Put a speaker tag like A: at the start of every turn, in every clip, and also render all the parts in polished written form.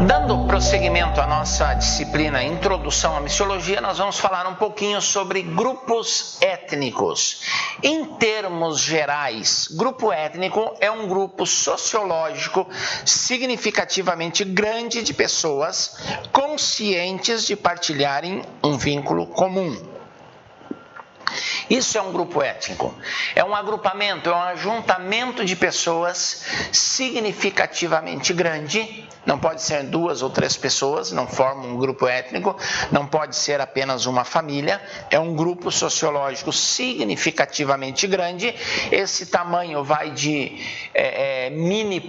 A: Dando prosseguimento à nossa disciplina Introdução à Missiologia, nós vamos falar um pouquinho sobre grupos étnicos. Em termos gerais, grupo étnico é um grupo sociológico significativamente grande de pessoas conscientes de partilharem um vínculo comum. Isso é um grupo étnico, é um agrupamento, é um ajuntamento de pessoas significativamente grande. Não pode ser 2 ou 3 pessoas, não forma um grupo étnico, não pode ser apenas uma família, é um grupo sociológico significativamente grande. Esse tamanho vai de mini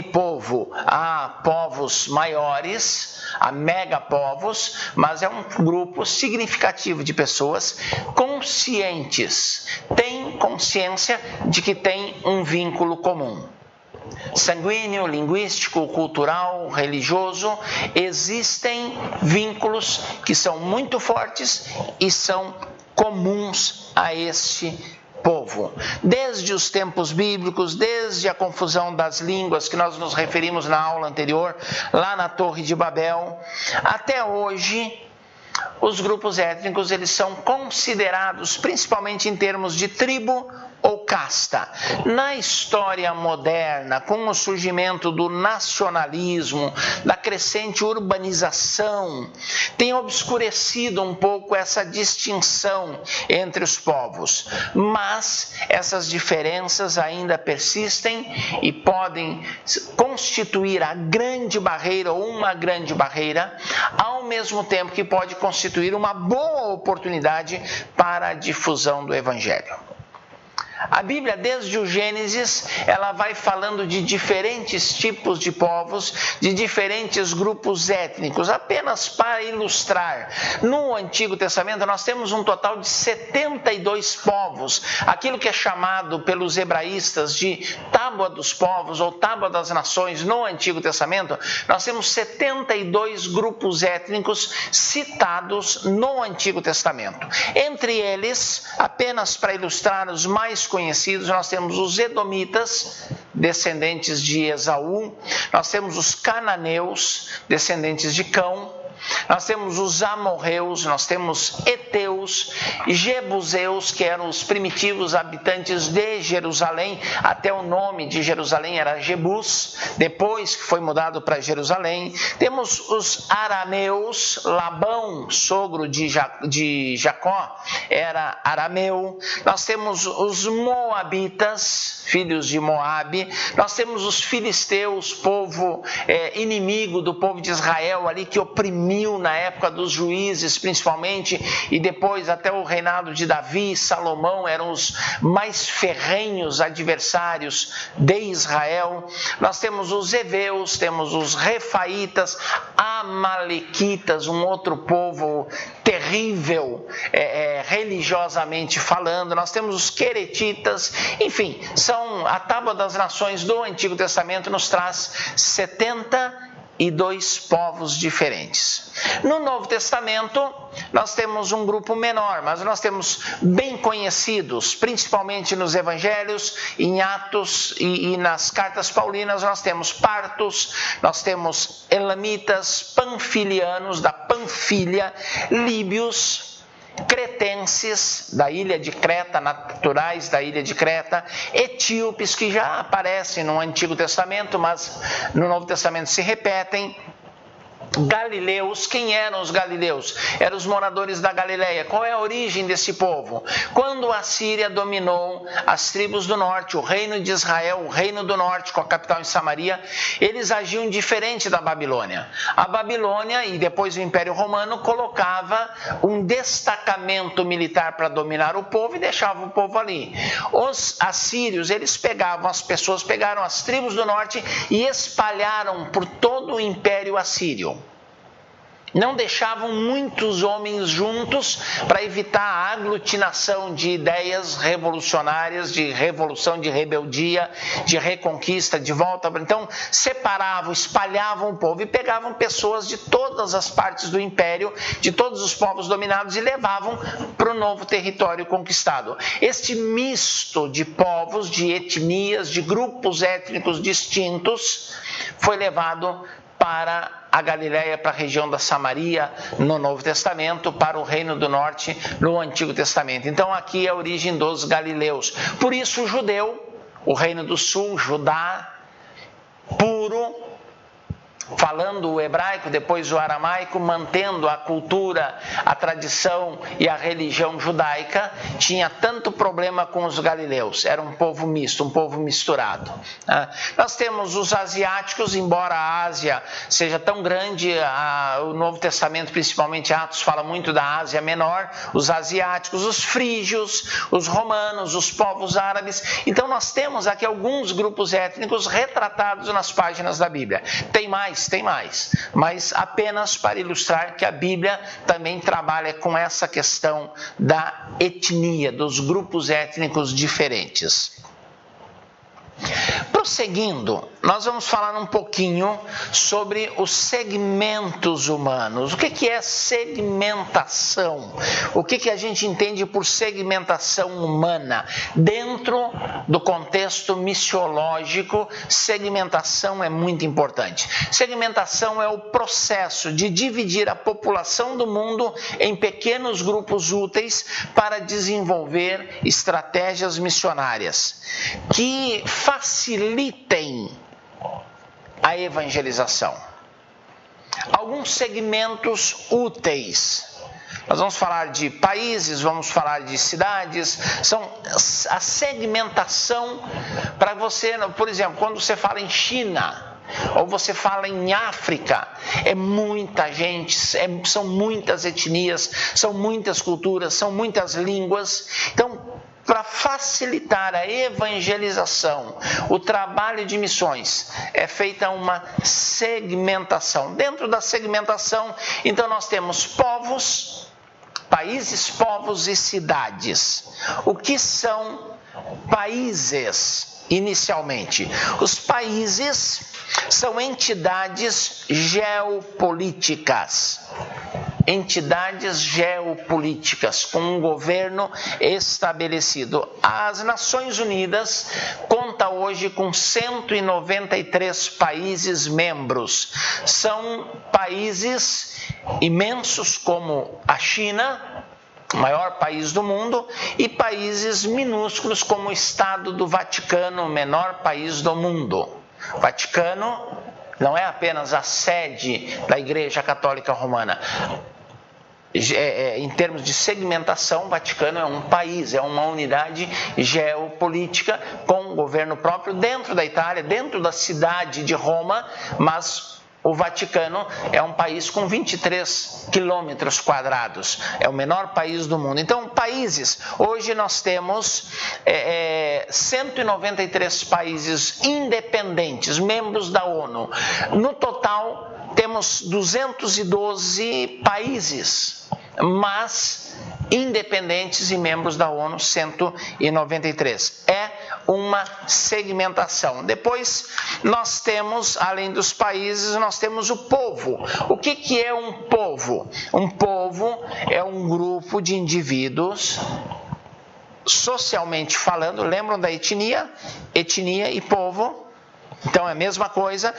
A: povo a povos maiores, a megapovos, mas é um grupo significativo de pessoas conscientes, têm consciência de que tem um vínculo comum. Sanguíneo, linguístico, cultural, religioso, existem vínculos que são muito fortes e são comuns a este povo. Desde os tempos bíblicos, desde a confusão das línguas que nós nos referimos na aula anterior, lá na Torre de Babel, até hoje, os grupos étnicos eles são considerados principalmente em termos de tribo ou casta. Na história moderna, com o surgimento do nacionalismo, da crescente urbanização, tem obscurecido um pouco essa distinção entre os povos. Mas essas diferenças ainda persistem e podem constituir a grande barreira ou uma grande barreira, ao mesmo tempo que pode constituir uma boa oportunidade para a difusão do Evangelho. A Bíblia, desde o Gênesis, ela vai falando de diferentes tipos de povos, de diferentes grupos étnicos, apenas para ilustrar. No Antigo Testamento, nós temos um total de 72 povos, aquilo que é chamado pelos hebraístas de Tábua dos Povos ou Tábua das Nações. No Antigo Testamento, nós temos 72 grupos étnicos citados no Antigo Testamento. Entre eles, apenas para ilustrar os mais conhecidos, nós temos os edomitas, descendentes de Esaú, nós temos os cananeus, descendentes de Cão, nós temos os amorreus, nós temos heteus, jebuseus, que eram os primitivos habitantes de Jerusalém. Até o nome de Jerusalém era Jebus, depois que foi mudado para Jerusalém. Temos os arameus, Labão, sogro de Jacó, era arameu. Nós temos os moabitas, filhos de Moabe. Nós temos os filisteus, povo inimigo do povo de Israel ali, que oprimiu na época dos juízes principalmente, e depois até o reinado de Davi e Salomão eram os mais ferrenhos adversários de Israel. Nós temos os heveus, temos os refaitas, amalequitas, um outro povo terrível religiosamente falando. Nós temos os queretitas, enfim, a Tábua das Nações do Antigo Testamento nos traz 72 povos diferentes. No Novo Testamento, nós temos um grupo menor, mas nós temos bem conhecidos, principalmente nos Evangelhos, em Atos e nas cartas paulinas. Nós temos partos, nós temos elamitas, panfilianos da Panfilha, líbios, cretenses, da ilha de Creta, naturais da ilha de Creta, etíopes, que já aparecem no Antigo Testamento, mas no Novo Testamento se repetem, galileus. Quem eram os galileus? Eram os moradores da Galileia. Qual é a origem desse povo? Quando a Síria dominou as tribos do norte, o reino de Israel, o reino do norte, com a capital em Samaria, eles agiam diferente da Babilônia. A Babilônia e depois o Império Romano colocava um destacamento militar para dominar o povo e deixava o povo ali. Os assírios, eles pegaram as tribos do norte e espalharam por todo o Império Assírio. Não deixavam muitos homens juntos para evitar a aglutinação de ideias revolucionárias, de revolução, de rebeldia, de reconquista, de volta. Então, separavam, espalhavam o povo e pegavam pessoas de todas as partes do império, de todos os povos dominados, e levavam para o novo território conquistado. Este misto de povos, de etnias, de grupos étnicos distintos, foi levado para para a Galileia, para a região da Samaria no Novo Testamento, para o Reino do Norte no Antigo Testamento. Então aqui é a origem dos galileus. Por isso o judeu, o Reino do Sul, Judá, puro, falando o hebraico, depois o aramaico, mantendo a cultura, a tradição e a religião judaica, tinha tanto problema com os galileus. Era um povo misto, um povo misturado. Nós temos os asiáticos, embora a Ásia seja tão grande, o Novo Testamento, principalmente Atos, fala muito da Ásia Menor, os asiáticos, os frígios, os romanos, os povos árabes. Então nós temos aqui alguns grupos étnicos retratados nas páginas da Bíblia. Tem mais, mas apenas para ilustrar que a Bíblia também trabalha com essa questão da etnia, dos grupos étnicos diferentes. Prosseguindo, nós vamos falar um pouquinho sobre os segmentos humanos. O que é segmentação? O que a gente entende por segmentação humana? Dentro do contexto missiológico, segmentação é muito importante. Segmentação é o processo de dividir a população do mundo em pequenos grupos úteis para desenvolver estratégias missionárias que facilitem a evangelização. Alguns segmentos úteis. Nós vamos falar de países, vamos falar de cidades. São a segmentação para você, por exemplo, quando você fala em China, ou você fala em África, é muita gente, são muitas etnias, são muitas culturas, são muitas línguas. Então, para facilitar a evangelização, o trabalho de missões, é feita uma segmentação. Dentro da segmentação, então nós temos povos, países, povos e cidades. O que são países, inicialmente? Os países são entidades geopolíticas. Entidades geopolíticas com um governo estabelecido. As Nações Unidas conta hoje com 193 países membros. São países imensos como a China, o maior país do mundo, e países minúsculos como o Estado do Vaticano, o menor país do mundo. O Vaticano não é apenas a sede da Igreja Católica Romana. Em termos de segmentação, o Vaticano é um país, é uma unidade geopolítica com um governo próprio dentro da Itália, dentro da cidade de Roma, mas o Vaticano é um país com 23 quilômetros quadrados, é o menor país do mundo. Então, países, hoje nós temos 193 países independentes, membros da ONU. No total, temos 212 países, mas independentes e membros da ONU, 193. É uma segmentação. Depois, nós temos, além dos países, nós temos o povo. O que é um povo? Um povo é um grupo de indivíduos, socialmente falando, lembram da etnia? Etnia e povo. Então é a mesma coisa.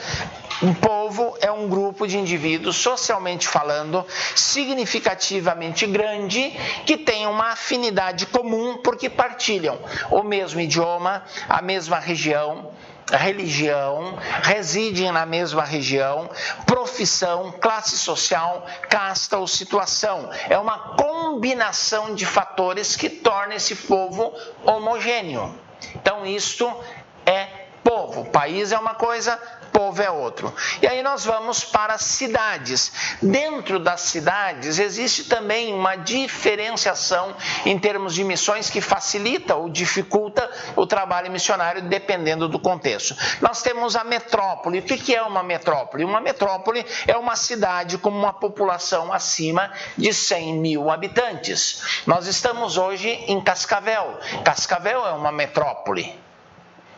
A: Um povo é um grupo de indivíduos, socialmente falando, significativamente grande, que tem uma afinidade comum porque partilham o mesmo idioma, a mesma religião, residem na mesma região, profissão, classe social, casta ou situação. É uma combinação de fatores que torna esse povo homogêneo. Então isto é povo. País é uma coisa, povo é outro. E aí nós vamos para as cidades. Dentro das cidades existe também uma diferenciação em termos de missões que facilita ou dificulta o trabalho missionário dependendo do contexto. Nós temos a metrópole. O que é uma metrópole? Uma metrópole é uma cidade com uma população acima de 100 mil habitantes. Nós estamos hoje em Cascavel. Cascavel é uma metrópole.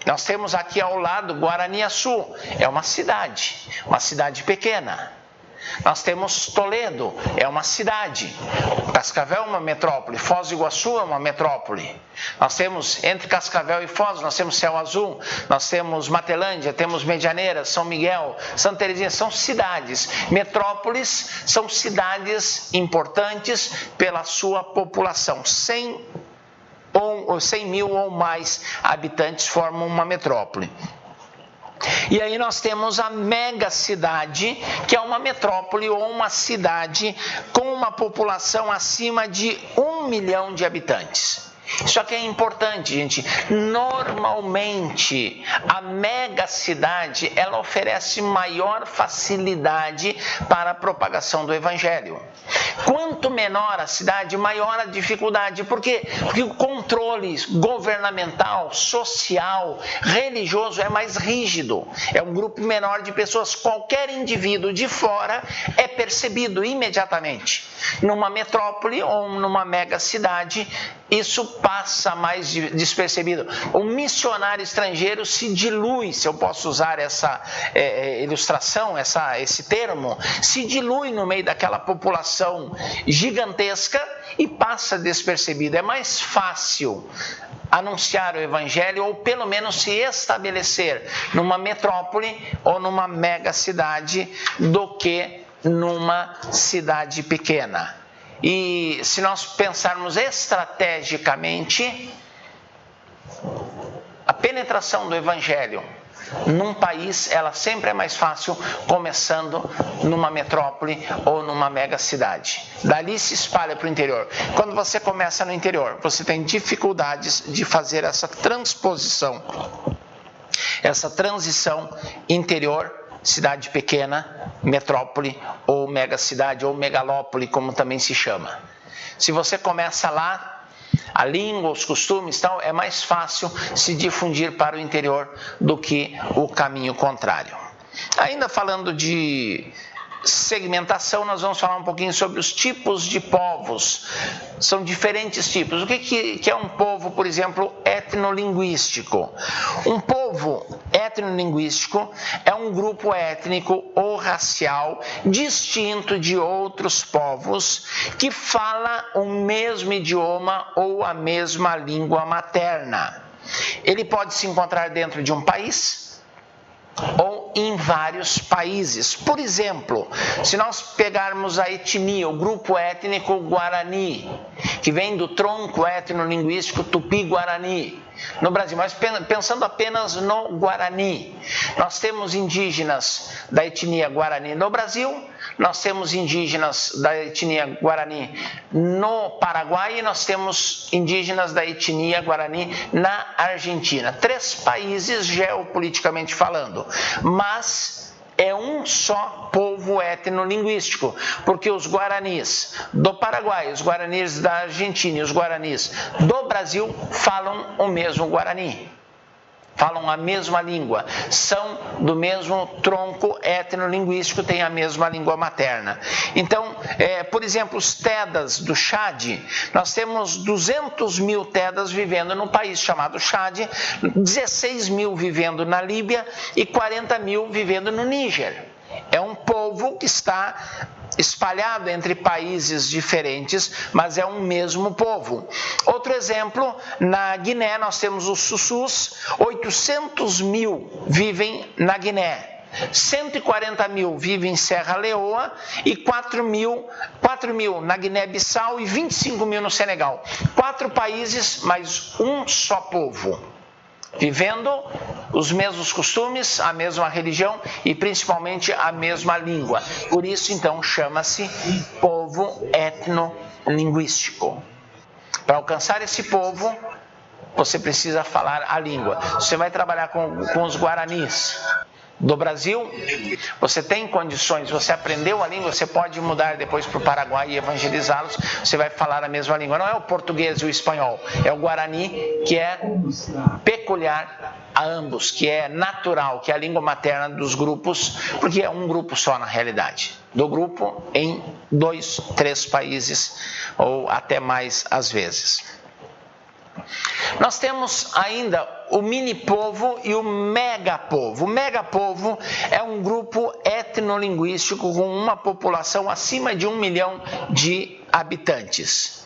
A: Nós temos aqui ao lado Guaraniaçu, é uma cidade pequena. Nós temos Toledo, é uma cidade. Cascavel é uma metrópole. Foz do Iguaçu é uma metrópole. Nós temos, entre Cascavel e Foz, nós temos Céu Azul, nós temos Matelândia, temos Medianeira, São Miguel, Santa Terezinha, são cidades. Metrópoles são cidades importantes pela sua população. 100 mil ou mais habitantes formam uma metrópole. E aí nós temos a megacidade, que é uma metrópole ou uma cidade com uma população acima de 1 milhão de habitantes. Isso aqui é importante, gente. Normalmente, a megacidade, ela oferece maior facilidade para a propagação do evangelho. Quanto menor a cidade, maior a dificuldade. Por quê? Porque o controle governamental, social, religioso é mais rígido. É um grupo menor de pessoas. Qualquer indivíduo de fora é percebido imediatamente. Numa metrópole ou numa megacidade, isso passa mais despercebido. O missionário estrangeiro se dilui, se eu posso usar essa ilustração, esse termo, se dilui no meio daquela população gigantesca e passa despercebido. É mais fácil anunciar o evangelho ou pelo menos se estabelecer numa metrópole ou numa megacidade do que numa cidade pequena. E se nós pensarmos estrategicamente, a penetração do evangelho num país, ela sempre é mais fácil começando numa metrópole ou numa megacidade. Dali se espalha para o interior. Quando você começa no interior, você tem dificuldades de fazer essa transposição, essa transição interior, cidade pequena, metrópole ou megacidade ou megalópole, como também se chama. Se você começa lá, a língua, os costumes, tal, é mais fácil se difundir para o interior do que o caminho contrário. Ainda falando de segmentação, nós vamos falar um pouquinho sobre os tipos de povos. São diferentes tipos. O que é um povo, por exemplo, etnolinguístico? Um povo etnolinguístico é um grupo étnico ou racial distinto de outros povos que fala o mesmo idioma ou a mesma língua materna. Ele pode se encontrar dentro de um país ou em vários países. Por exemplo, se nós pegarmos a etnia, o grupo étnico Guarani, que vem do tronco etnolinguístico Tupi-Guarani, no Brasil, mas pensando apenas no Guarani, nós temos indígenas da etnia Guarani no Brasil, nós temos indígenas da etnia Guarani no Paraguai e nós temos indígenas da etnia Guarani na Argentina. 3 países geopoliticamente falando, mas é um só povo etnolinguístico, porque os guaranis do Paraguai, os guaranis da Argentina e os guaranis do Brasil falam o mesmo guarani. Falam a mesma língua, são do mesmo tronco etnolinguístico, têm a mesma língua materna. Então, por exemplo, os Tedas do Chad, nós temos 200 mil Tedas vivendo num país chamado Chad, 16 mil vivendo na Líbia e 40 mil vivendo no Níger. É um povo que está espalhado entre países diferentes, mas é um mesmo povo. Outro exemplo, na Guiné nós temos os Sussus, 800 mil vivem na Guiné. 140 mil vivem em Serra Leoa e 4 mil na Guiné-Bissau e 25 mil no Senegal. 4 países, mas um só povo, vivendo os mesmos costumes, a mesma religião e principalmente a mesma língua. Por isso, então, chama-se povo etnolinguístico. Para alcançar esse povo, você precisa falar a língua. Você vai trabalhar com os guaranis do Brasil, você tem condições, você aprendeu a língua, você pode mudar depois para o Paraguai e evangelizá-los, você vai falar a mesma língua. Não é o português e o espanhol, é o guarani, que é peculiar a ambos, que é natural, que é a língua materna dos grupos, porque é um grupo só na realidade. Do grupo em 2, 3 países, ou até mais às vezes. Nós temos ainda o mini-povo e o megapovo. O megapovo é um grupo etnolinguístico etnolinguístico com uma população acima de 1 milhão de habitantes.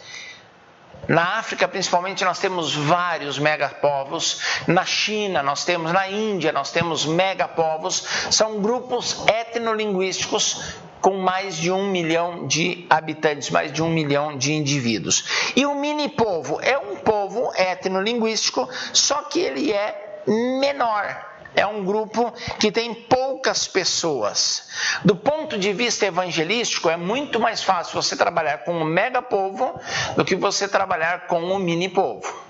A: Na África, principalmente, nós temos vários megapovos. Na China, nós temos, na Índia, nós temos megapovos. São grupos etnolinguísticos com mais de 1 milhão de habitantes, mais de 1 milhão de indivíduos. E o mini-povo é um povo etnolinguístico, só que ele é menor. É um grupo que tem poucas pessoas. Do ponto de vista evangelístico, é muito mais fácil você trabalhar com um megapovo do que você trabalhar com um mini-povo.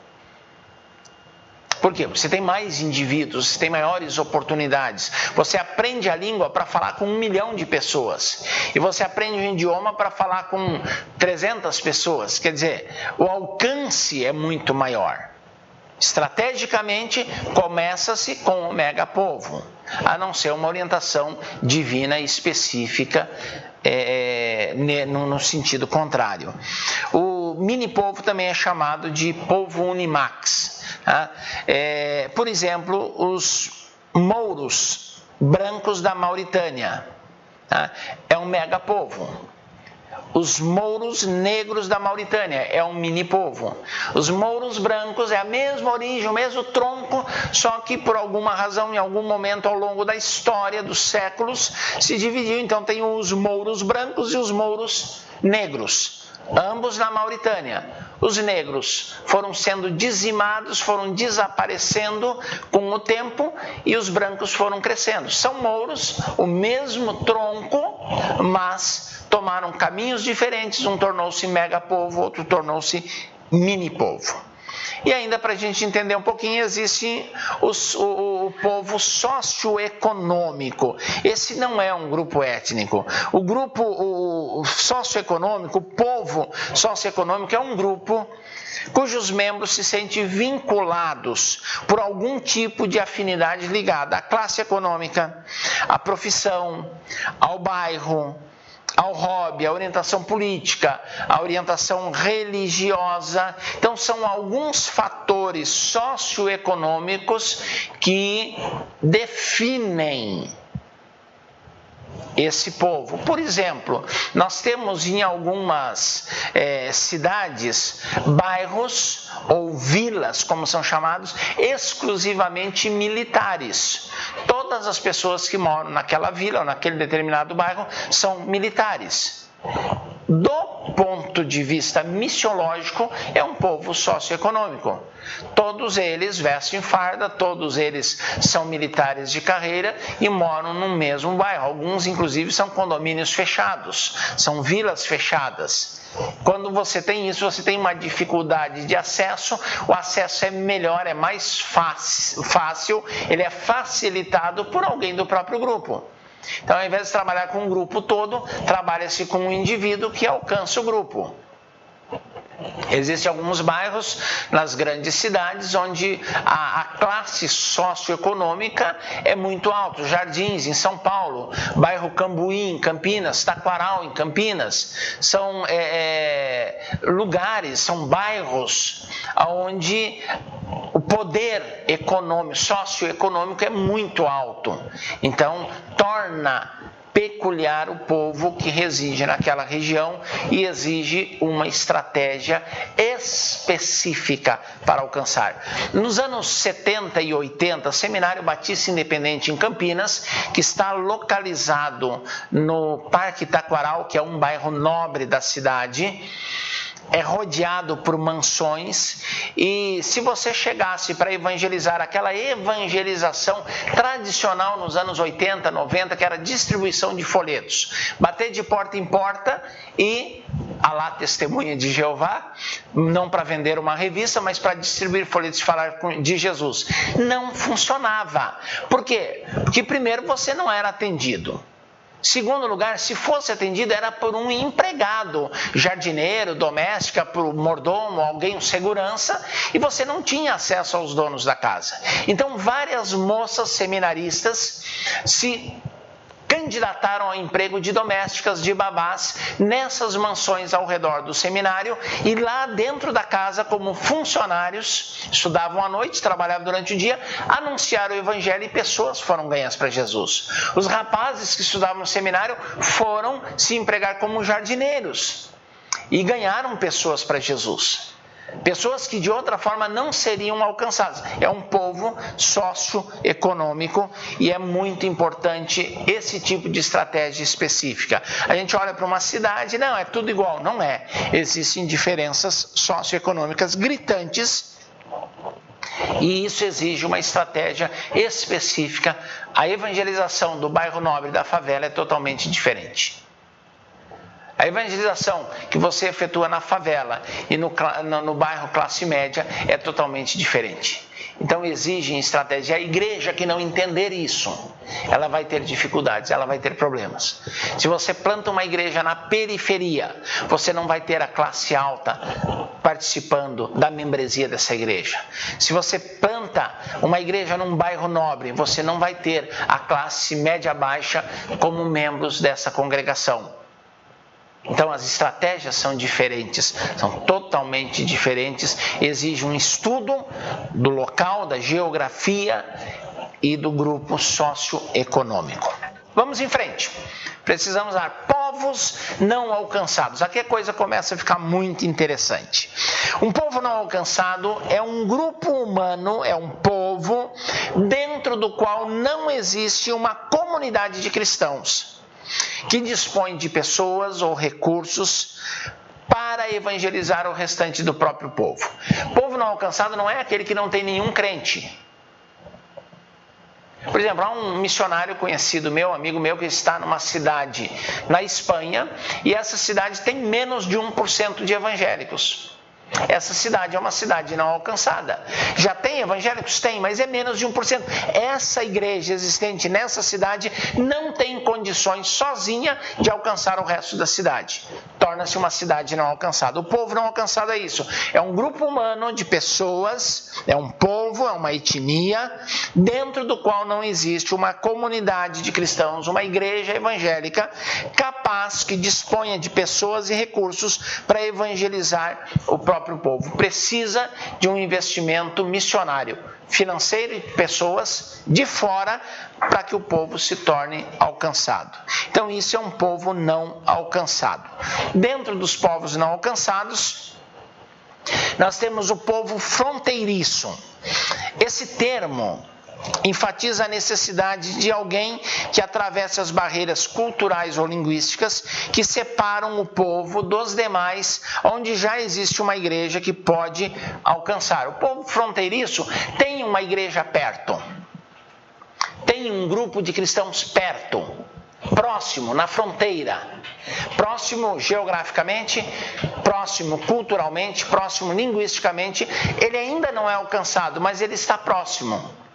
A: Por quê? Você tem mais indivíduos, você tem maiores oportunidades. Você aprende a língua para falar com 1 milhão de pessoas. E você aprende um idioma para falar com 300 pessoas. Quer dizer, o alcance é muito maior. Estrategicamente, começa-se com o megapovo, a não ser uma orientação divina específica no sentido contrário. O mini-povo também é chamado de povo unimax. Tá? Por exemplo, os mouros brancos da Mauritânia, tá? É um megapovo. Os mouros negros da Mauritânia é um mini-povo. Os mouros brancos é a mesma origem, o mesmo tronco, só que por alguma razão, em algum momento ao longo da história dos séculos, se dividiu. Então tem os mouros brancos e os mouros negros, ambos na Mauritânia. Os negros foram sendo dizimados, foram desaparecendo com o tempo e os brancos foram crescendo. São mouros, o mesmo tronco, mas tomaram caminhos diferentes, um tornou-se megapovo, outro tornou-se mini-povo. E ainda para a gente entender um pouquinho, existe o povo socioeconômico. Esse não é um grupo étnico. O socioeconômico, o povo socioeconômico é um grupo cujos membros se sentem vinculados por algum tipo de afinidade ligada à classe econômica, à profissão, ao bairro, ao hobby, à orientação política, à orientação religiosa. Então, são alguns fatores socioeconômicos que definem esse povo. Por exemplo, nós temos em algumas cidades, bairros ou vilas, como são chamados, exclusivamente militares. Todas as pessoas que moram naquela vila ou naquele determinado bairro são militares. Do ponto de vista missiológico, é um povo socioeconômico. Todos eles vestem farda, todos eles são militares de carreira e moram no mesmo bairro. Alguns, inclusive, são condomínios fechados, são vilas fechadas. Quando você tem isso, você tem uma dificuldade de acesso, o acesso é melhor, é mais fácil, ele é facilitado por alguém do próprio grupo. Então, ao invés de trabalhar com um grupo todo, trabalha-se com um indivíduo que alcança o grupo. Existem alguns bairros nas grandes cidades onde a classe socioeconômica é muito alta. Jardins, em São Paulo, bairro Cambuí, em Campinas, Taquaral, em Campinas. São lugares, são bairros onde o poder econômico, socioeconômico é muito alto. Então, torna peculiar o povo que reside naquela região e exige uma estratégia específica para alcançar. Nos anos 70 e 80, o Seminário Batista Independente em Campinas, que está localizado no Parque Taquaral, que é um bairro nobre da cidade, é rodeado por mansões, e se você chegasse para evangelizar aquela evangelização tradicional nos anos 80, 90, que era distribuição de folhetos, bater de porta em porta e Alá Testemunha de Jeová, não para vender uma revista, mas para distribuir folhetos e falar de Jesus, não funcionava. Por quê? Porque primeiro você não era atendido. Segundo lugar, se fosse atendido, era por um empregado, jardineiro, doméstica, por mordomo, alguém, segurança, e você não tinha acesso aos donos da casa. Então, várias moças seminaristas se candidataram ao emprego de domésticas, de babás, nessas mansões ao redor do seminário, e lá dentro da casa, como funcionários, estudavam à noite, trabalhavam durante o dia, anunciaram o evangelho e pessoas foram ganhas para Jesus. Os rapazes que estudavam no seminário foram se empregar como jardineiros e ganharam pessoas para Jesus. Pessoas que de outra forma não seriam alcançadas. É um povo socioeconômico e é muito importante esse tipo de estratégia específica. A gente olha para uma cidade, não, é tudo igual. Não é. Existem diferenças socioeconômicas gritantes e isso exige uma estratégia específica. A evangelização do bairro nobre da favela é totalmente diferente. A evangelização que você efetua na favela e no bairro classe média é totalmente diferente. Então exige estratégia. A igreja que não entender isso, ela vai ter dificuldades, ela vai ter problemas. Se você planta uma igreja na periferia, você não vai ter a classe alta participando da membresia dessa igreja. Se você planta uma igreja num bairro nobre, você não vai ter a classe média baixa como membros dessa congregação. Então as estratégias são diferentes, são totalmente diferentes, exige um estudo do local, da geografia e do grupo socioeconômico. Vamos em frente. Precisamos dar povos não alcançados. Aqui a coisa começa a ficar muito interessante. Um povo não alcançado é um grupo humano, é um povo dentro do qual não existe uma comunidade de cristãos que dispõe de pessoas ou recursos para evangelizar o restante do próprio povo. Povo não alcançado não é aquele que não tem nenhum crente. Por exemplo, há um missionário conhecido meu, amigo meu, que está numa cidade na Espanha e essa cidade tem menos de 1% de evangélicos. Essa cidade é uma cidade não alcançada. Já tem evangélicos? Tem, mas é menos de 1%. Essa igreja existente nessa cidade não tem condições sozinha de alcançar o resto da cidade. Torna-se uma cidade não alcançada. O povo não alcançado é isso. É um grupo humano de pessoas, é um povo, é uma etnia, dentro do qual não existe uma comunidade de cristãos, uma igreja evangélica capaz que disponha de pessoas e recursos para evangelizar o próprio povo. Precisa de um investimento missionário, financeiro e pessoas de fora para que o povo se torne alcançado. Então isso é um povo não alcançado. Dentro dos povos não alcançados, nós temos o povo fronteiriço. Esse termo enfatiza a necessidade de alguém que atravesse as barreiras culturais ou linguísticas que separam o povo dos demais, onde já existe uma igreja que pode alcançar. O povo fronteiriço tem uma igreja perto, tem um grupo de cristãos perto, próximo, na fronteira, próximo geograficamente, próximo culturalmente, próximo linguisticamente. Ele ainda não é alcançado, mas ele está próximo.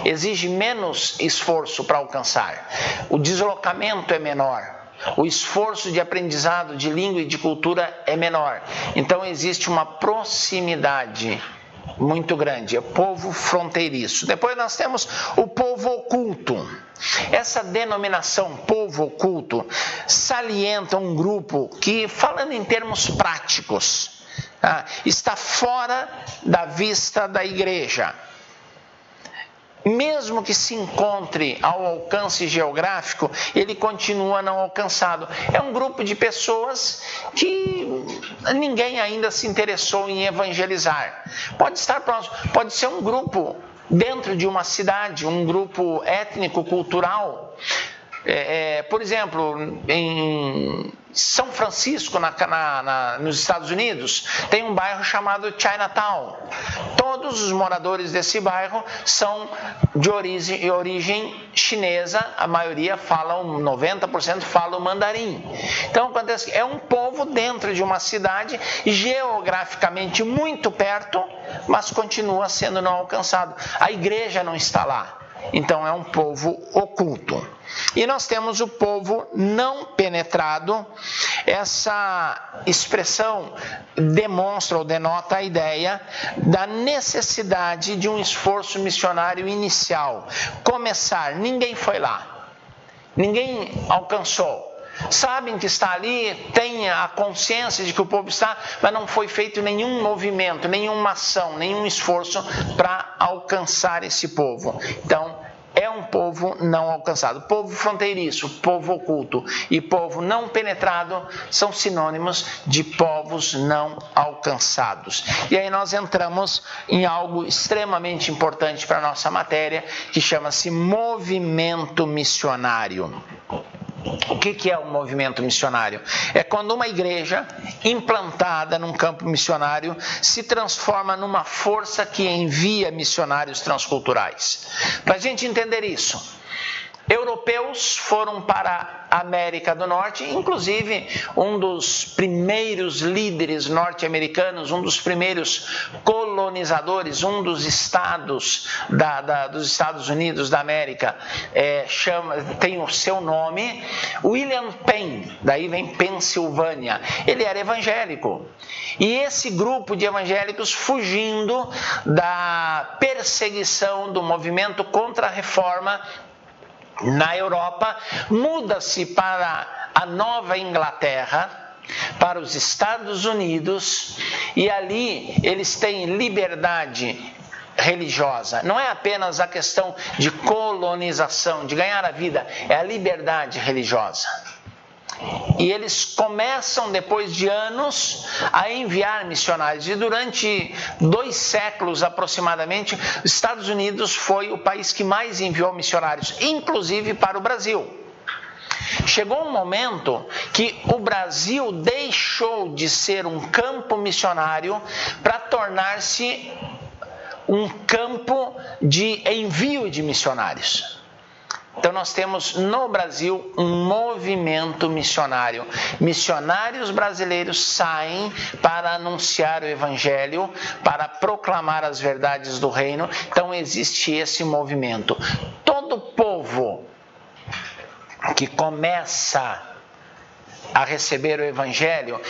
A: Exige menos esforço para alcançar. O deslocamento é menor. O esforço de aprendizado de língua e de cultura é menor. Então existe uma proximidade muito grande. É povo fronteiriço. Depois nós temos o povo oculto. Essa denominação povo oculto salienta um grupo que, falando em termos práticos, está fora da vista da igreja. Mesmo que se encontre ao alcance geográfico, ele continua não alcançado. É um grupo de pessoas que ninguém ainda se interessou em evangelizar. Pode estar próximo, pode ser um grupo dentro de uma cidade, um grupo étnico-cultural. Por exemplo, em São Francisco, nos Estados Unidos, tem um bairro chamado Chinatown. Todos os moradores desse bairro são de origem chinesa, a maioria falam, 90% falam mandarim. Então, acontece que é um povo dentro de uma cidade, geograficamente muito perto, mas continua sendo não alcançado. A igreja não está lá. Então é um povo oculto. E nós temos o povo não penetrado. Essa expressão demonstra ou denota a ideia da necessidade de um esforço missionário inicial. Começar, ninguém foi lá. ninguém alcançou. Sabem que está ali, têm a consciência de que o povo está, mas não foi feito nenhum movimento, nenhuma ação, nenhum esforço para alcançar esse povo. Então, é um povo não alcançado. Povo fronteiriço, povo oculto e povo não penetrado são sinônimos de povos não alcançados. E aí nós entramos em algo extremamente importante para a nossa matéria, que chama-se movimento missionário. O que é o movimento missionário? É quando uma igreja implantada num campo missionário se transforma numa força que envia missionários transculturais. Para a gente entender isso, europeus foram para a América do Norte, inclusive um dos primeiros líderes norte-americanos, um dos primeiros colonizadores, um dos estados dos Estados Unidos da América, tem o seu nome, William Penn, daí vem Pensilvânia. Ele era evangélico. E esse grupo de evangélicos, fugindo da perseguição do movimento contra a reforma na Europa, muda-se para a Nova Inglaterra, para os Estados Unidos, e ali eles têm liberdade religiosa. Não é apenas a questão de colonização, de ganhar a vida, é a liberdade religiosa. E eles começam, depois de anos, a enviar missionários. E durante 2 séculos aproximadamente, os Estados Unidos foi o país que mais enviou missionários, inclusive para o Brasil. Chegou um momento que o Brasil deixou de ser um campo missionário para tornar-se um campo de envio de missionários. Então nós temos no Brasil um movimento missionário. Missionários brasileiros saem para anunciar o Evangelho, para proclamar as verdades do reino. Então existe esse movimento. Todo povo que começa a receber o Evangelho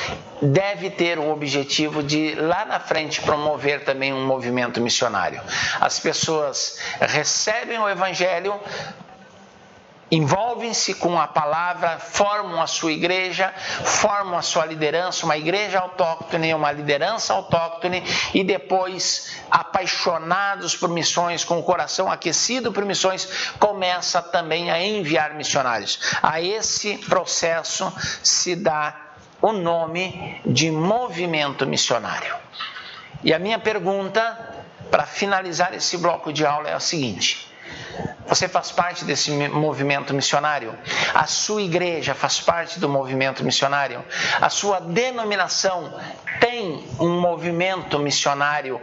A: deve ter o objetivo de, lá na frente, promover também um movimento missionário. As pessoas recebem o Evangelho, envolvem-se com a palavra, formam a sua igreja, formam a sua liderança, uma igreja autóctone e uma liderança autóctone, e depois, apaixonados por missões, com o coração aquecido por missões, começa também a enviar missionários. A esse processo se dá o nome de movimento missionário. E a minha pergunta, para finalizar esse bloco de aula, é a seguinte: você faz parte desse movimento missionário? A sua igreja faz parte do movimento missionário? A sua denominação tem um movimento missionário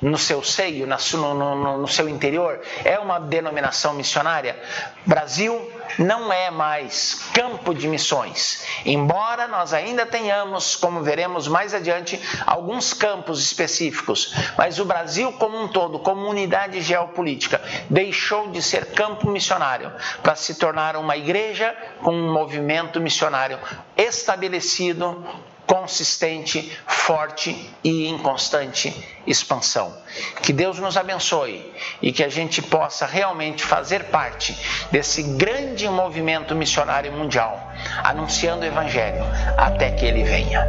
A: no seu seio, no seu interior? É uma denominação missionária? Brasil não é mais campo de missões, embora nós ainda tenhamos, como veremos mais adiante, alguns campos específicos, mas o Brasil como um todo, como unidade geopolítica, deixou de ser campo missionário para se tornar uma igreja com um movimento missionário estabelecido, consistente, forte e em constante expansão. Que Deus nos abençoe e que a gente possa realmente fazer parte desse grande movimento missionário mundial, anunciando o Evangelho até que ele venha.